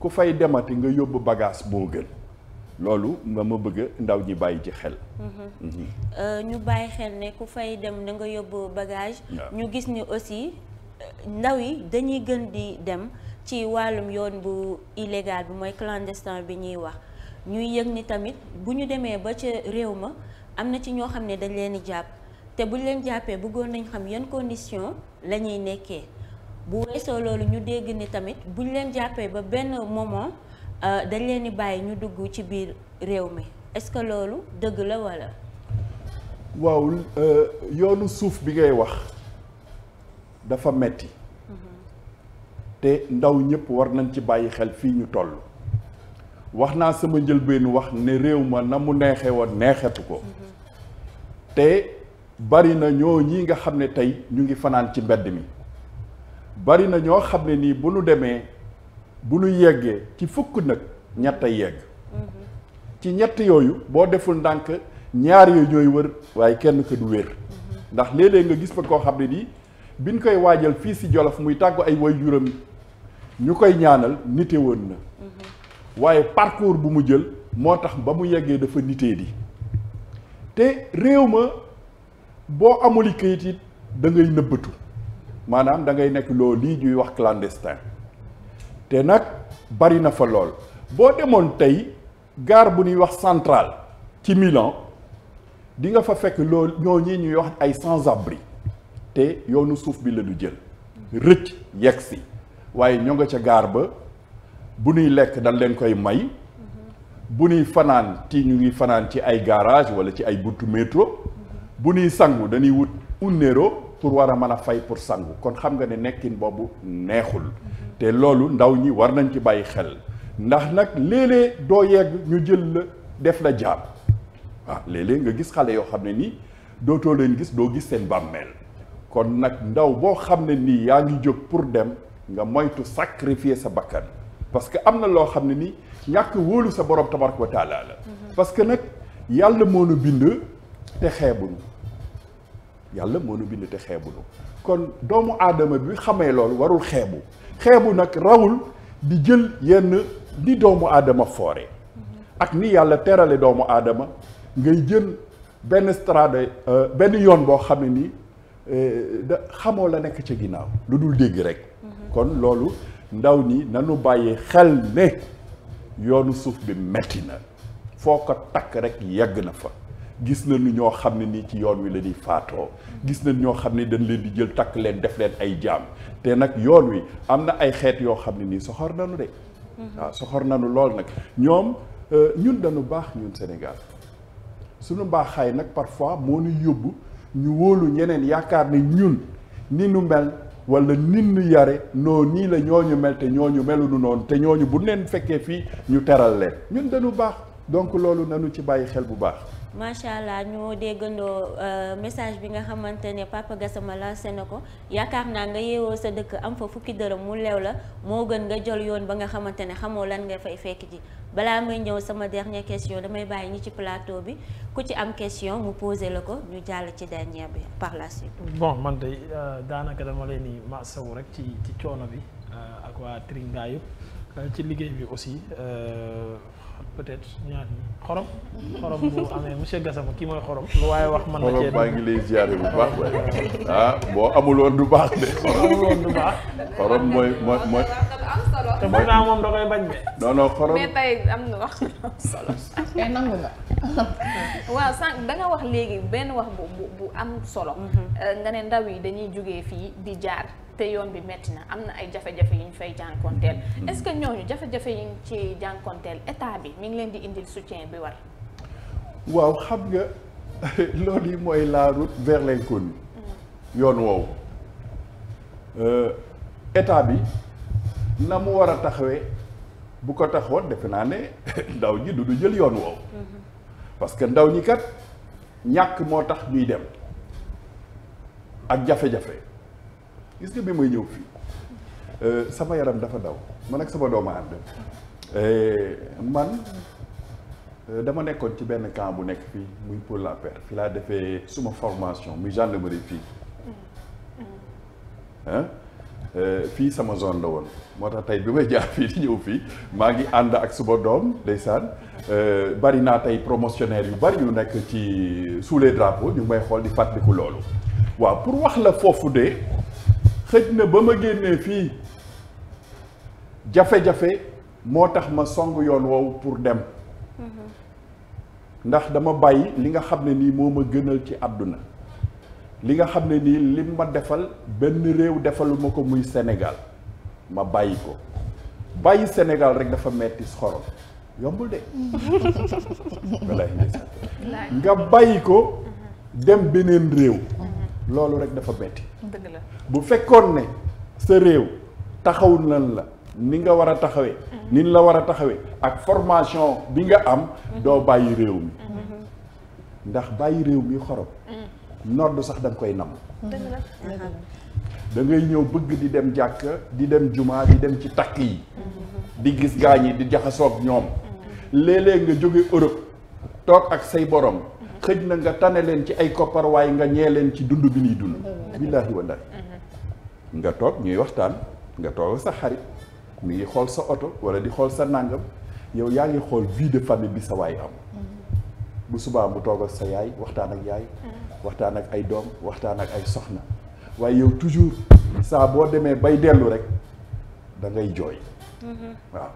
ku fay demati nga yóbbu bagage moo gën loolu nga ma bëgg ndaw ñi bàyyi ci xel. ñu bàyyi xel ne ku fay dem da nga yóbbu bagage. ñu gis ni aussi ndaw yi dañuy gën di dem ci wàllum yoon bu illégal bi mooy clandestin bi ñuy wax ñuy yëg ni tamit bu ñu demee ba ca réew ma am na ci ñoo xam ne dañ leen di jàpp te buñ leen jàppee bëggoon nañ xam yan condition la ñuy nekkee bu weesoo loolu ñu dégg ni tamit buñ leen jàppee ba benn moment. dañ leen di bàyyi ñu dugg ci biir réew mi est-ce que loolu dëgg la walla. waaw yoonu suuf bi ngay wax dafa metti te ndaw ñëpp war nañ ci bàyyi xel fii ñu toll. wax naa sama njëlbéenu wax ne réew ma na mu neexee woon neexetu ko. te bari na ñoo ñii nga xam ne tey ñu ngi fanaan ci mbedd mi bari na ñoo xam ne nii bu nu demee. bu nu yeggee ci fukk nag ñett a yegg ci ñett yooyu boo deful ndànk ñaar yooyu ñooy wër waaye kenn ko du wér ndax léeg-léeg nga gis fa koo xam ne nii biñ koy waajal fii si Jolof muy tàggu ay waajuram ñu koy ñaanal nite woon na waaye parcours bu mu jël moo tax ba mu yeggee dafa nitee di te réew ma boo amuli kayit it da ngay nëbbatu maanaam da ngay nekk loolu lii ñuy wax clandestin te nag bari na fa lool boo demoon tey gare bu ñuy wax centrale ci Milan di nga fa fekk loolu ñoo ñi ñuy wax ay sans-abri te yoonu suuf bi la du jël rëcc yegg si waaye ñoo nga ca gare ba bu ñuy lekk dañ leen koy may bu ñuy fanaan ci ñu ngi fanaan ci ay garage wala ci ay buntu métro bu ñuy sangu dañuy wut un euro pour war a mën a fay pour sangu kon xam nga ne nekkin boobu neexul te loolu ndaw ñi war nañ ci bàyyi xel ndax nag léeg-léeg doo yegg ñu jël la def la jaam waaw léeg-léeg nga gis xale yoo xam ne nii dootoo leen gis doo gis seen bàmmeel kon nag ndaw boo xam ne nii yaa ngi jóg pour dem nga moytu sacrifier sa bakkan parce que am na loo xam ne nii ñàkk wóolu sa borom tabaraka wa taala la parce que nag yàlla moo nu bind te xeebuñu yàlla moo nu bind te xeebuñu kon doomu aadama bi xamee loolu warul xeebu nag rawul di jël yenn ni doomu aadama foore ak ni yàlla terale doomu aadama ngay jël benn strade benn yoon boo xam ne nii da xamoo la nekk ca ginnaaw lu dul dégg rek kon loolu ndaw ñi nanu bàyyi xel ne yoonu suuf bi metti na foo ko takk rek yegg na fa gis nañu ñoo xam ne nii ci yoon wi la ñuy faatoo gis nañ ñoo xam ne dañ leen di jël takk leen def leen ay jaam te nag yoon wi am na ay xeet yoo xam ne nii soxor nañu de waaw soxor nañu lool nag ñoom ñun dañu baax ñun Sénégal suñu baaxaay nag parfois moo ñu yóbbu ñu wóolu ñeneen yaakaar ne ñun ni nu mel wala nit ñu yare noo nii la ñooñu mel te ñooñu melunu noonu te ñooñu bu leen fekkee fii ñu teral leen ñun dañu baax donc loolu nañu ci bàyyi xel bu baax. macha allah ñoo déggandoo message bi nga xamante ne Papa Gassama lancé na ko yaakaar naa nga yeewoo sa dëkk am fa fukki dërëm mu lew la moo gën nga jël yoon ba nga xamante ne xamoo lan nga fay fekk ji balaa may ñëw sama dernière question damay bàyyi ñi ci plateau bi ku ci am question mu posé la ko ñu jàll ci dernière bi par la suite. bon man de daanaka dama leen di masawu rek ci coono bi ak waa Tringa yëpp ci liggéey bi aussi. peut-être ñaar ñi xorom bu amee monsieur Gassama kii mooy xorom lu waaye wax man na cee xorom baa ngi lay ziare bu baax ah boo amul woon du baax de xorom mooy te bu naa moom da koy bañ de non xorom mais tey am na wax solo kay nangu nga waaw sànq da nga wax léegi benn wax bu am solo nga ne ndaw yi dañuy jógee fii di jaar te yoon bi metti na am na ay jafe-jafe yu ñu fay jànkonteel est-ce que ñooñu jafe-jafe yi ñu ci jànkonteel état bi mi ngi leen di indil soutien bi war. waaw xam nga loolu yi mooy la route vers l'inconnu yoon woowu état bi na mu war a taxawee bu ko taxoon defe naa ne ndaw ñi du jël yoon woowu parce que ndaw ñi kat ñàkk moo tax ñuy dem ak jafe-jafe. gis nga bi may ñëw fii sama yaram dafa daw man ak sama doomu ànd man dama nekkoon ci benn camp bu nekk fii muy pour la paix fi laa defee suma formation muy gendarmerie fii fii sama zone la woon moo tax tey bi may jaar fii di ñëw fii maa ngi ànd ak suba doom ndeysaan bari naa tey promotionnaire yu bari yu nekk ci sous les drapeaux ñu ngi may xool di fàttaliku loolu waaw pour wax la foofu de xëj na ba ma génnee fii jafe-jafe moo tax ma song yoon woowu pour dem ndax dama bàyyi li nga xam ne nii moo ma gënal ci àdduna li nga xam ne nii li ma defal benn réew defalu ma ko muy Sénégal ma bàyyi ko bàyyi Sénégal rek dafa metti xorom yombul de wallaahi nga bàyyi ko dem beneen réew loolu rek dafa metti dëgg la bu fekkoon ne sa réew taxaw nan la ni nga war a taxawee ni la war a taxawee ak formation bi nga am doo bàyyi réew mi ndax bàyyi réew mi xorom nodd sax da nga koy nam da ngay ñëw bëgg di dem jàkka di dem jumaa di dem ci takk yi di gis gaañ yi di jaxasoog ñoom léeg-léeg nga jóge Europe toog ak say borom xëj na nga tane leen ci ay koppar waaye nga ñee leen ci dund bi ñuy dund billaahi wallaahi nga toog ñuy waxtaan nga toog sa xarit mi ngi xool sa oto wala di xool sa nàngam yow yaa ngi xool vie de famille bi sa waay am bu subaa mu toog ak sa yaay waxtaan ak yaay waxtaan ak ay doom waxtaan ak ay soxna waaye yow toujours saa boo demee bay dellu rek da ngay jooy waaw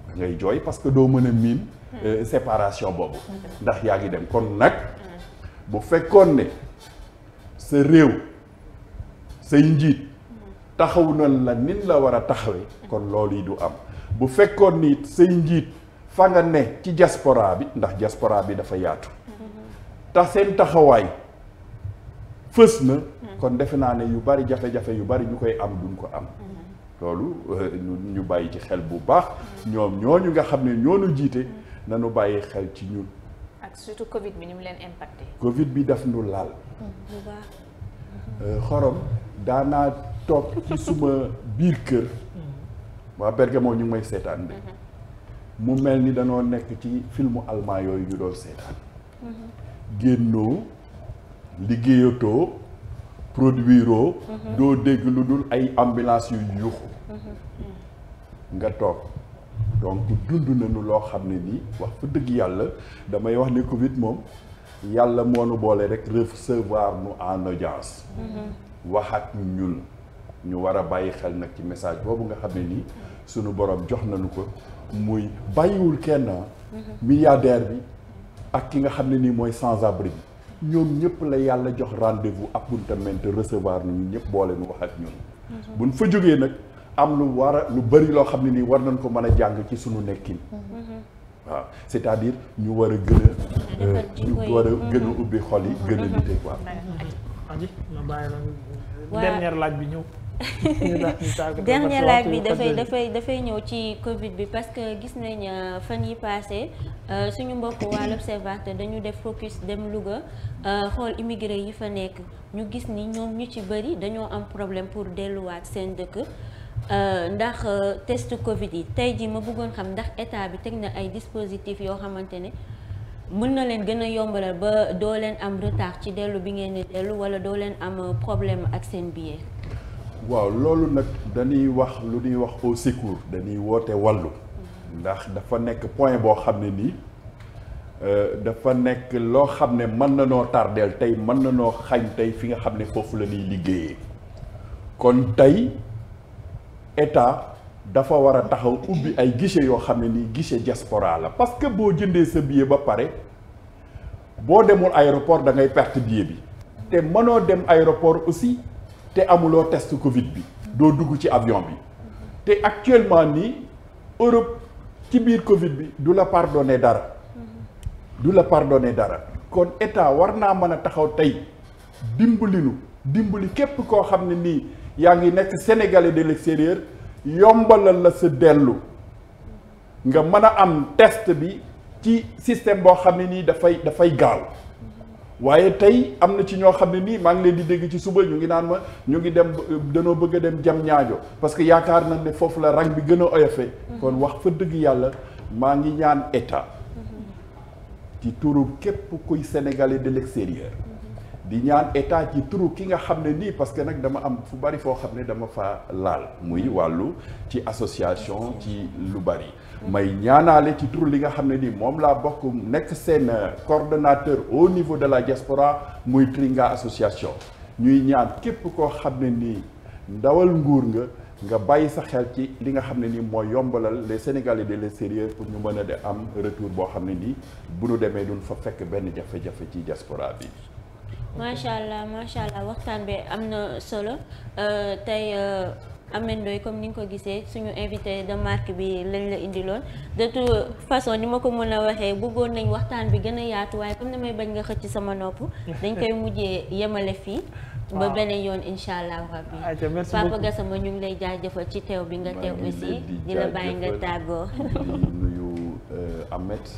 da ngay jooy parce que doo mën a miin séparation boobu ndax yaa ngi dem kon nag bu fekkoon ne sa réew say njiit taxaw na la nin la war a taxawee kon loolu yi du am bu fekkoon ni say njiit fa nga ne ci diaspora bi ndax diaspora bi dafa yaatu tax seen taxawaay fës na kon defe naa ne yu bari jafe-jafe yu bari ñu koy am duñ ko am loolu ñu bàyyi ci xel bu baax ñoom ñooñu nga xam ne ñoonu jiite nañu bàyyi xel ci ñun ak surtout Covid bi ni mu leen impacté. Covid bi daf nu laal xorom daanaa toog ci suma biir kër waa Bergamo ñu ngi may seetaan de mu mel ni danoo nekk ci filmu allemand yooyu ñu doon seetaan génnoo liggéeyatoo produiroo doo dégg lu dul ay ambulance yu yuuxu nga toog donc dund nañu loo xam ne nii wax fa dëgg yàlla damay wax ne Covid moom yàlla moo nu boole rek recevoir nu en audience wax ak ñun ñu war a bàyyi xel nag ci message boobu nga xam ne nii sunu borom jox nañu ko muy bàyyiwul kenn milliardaire bi ak ki nga xam ne nii mooy sans-abri bi ñoom ñëpp la yàlla jox rendez-vous appuntamment recevoir nañu ñëpp boole nu wax ak ñun buñ fa jógee nag am lu war a lu bari loo xam ne nii war nañ ko mën a jàng ci sunu nekkin waaw c'est-à-dire ñu war a gën a ñu war a gën a ubbi xol yi gën a nite quoi aji ma bàyyi la dernière laaj bi ñëw dernier laaj bi dafay ñëw ci Covid bi parce que gis nañ fan yi passé suñu mbokk waa l'Observateur dañu def focus dem Louga xool immigré yi fa nekk ñu gis ni ñoom ñu ci bëri dañoo am problème pour delluwaat seen dëkk ndax test Covid yi tey jii ma bëggoon xam ndax état bi teg na ay dispositifs yoo xamante ne mën na leen gën a yombalal ba doo leen am retard ci dellu bi ngeen di dellu wala doo leen am problème ak seen billet. waaw loolu nag dañuy wax lu ñuy wax au secours dañuy woote wàllu ndax dafa nekk point boo xam ne nii dafa nekk loo xam ne mën na noo tardeel tey mën na noo xañ tey fi nga xam ne foofu la ñuy liggéeyee kon tey état dafa war a taxaw ubbi ay guichet yoo xam ne nii guichet diaspora la parce que boo jëndee sa billet ba pare boo demul aéroport da ngay perte billet bi te mënoo dem aéroport aussi te amuloo test Covid bi doo dugg ci avion bi te actuellement nii Europe ci biir Covid bi du la pardonner dara kon état war naa mën a taxaw tey dimbali képp koo xam ne nii yaa ngi nekk sénégalais de l'extérieur yombalal la sa dellu nga mën a am test bi ci système boo xam ne nii dafay gaaw waaye tey am na ci ñoo xam ne nii maa ngi leen di dégg ci suba ñu ngi naan ma ñu ngi dem danoo bëgg a dem jam ñaajo parce que yaakaar nañ ne foofu la rang bi gën a oyofe kon wax fa dëgg yàlla maa ngi ñaan état ci turu képp kuy sénégalais de l'extérieur di ñaan état ci turu ki nga xam ne nii parce que nag dama am fu bari foo xam ne dama fa laal muy wàllu ci association ci lu bari may ñaanaale ci turu li nga xam ne nii moom laa bokk nekk seen coordonnateur au niveau de la diaspora muy Tringa association ñuy ñaan képp koo xam ne nii ndawal nguur nga bàyyi sa xel ci li nga xam ne nii mooy yombalal les Sénégalais de l'extérieur pour ñu mën a de am retour boo xam ne nii bu nu demee duñ fa fekk benn jafe-jafe ci diaspora bi. macha allah waxtaan bi am na solo tey Ameth Ndoye comme ni nga ko gisee suñu invité de marque bi lañ la indiloon de toute façon ni ma ko mën a waxee bëggoon nañ waxtaan bi gën a yaatu waaye comme damay bañ nga xëcc sama nopp dañ koy mujjee yemale fii. ba beneen yoon incha allah rabbi Papa Gassama ñu ngi lay jaajëfal ci teew bi nga teew aussi di la bàyyi nga tàggoo. di nuyu Ameth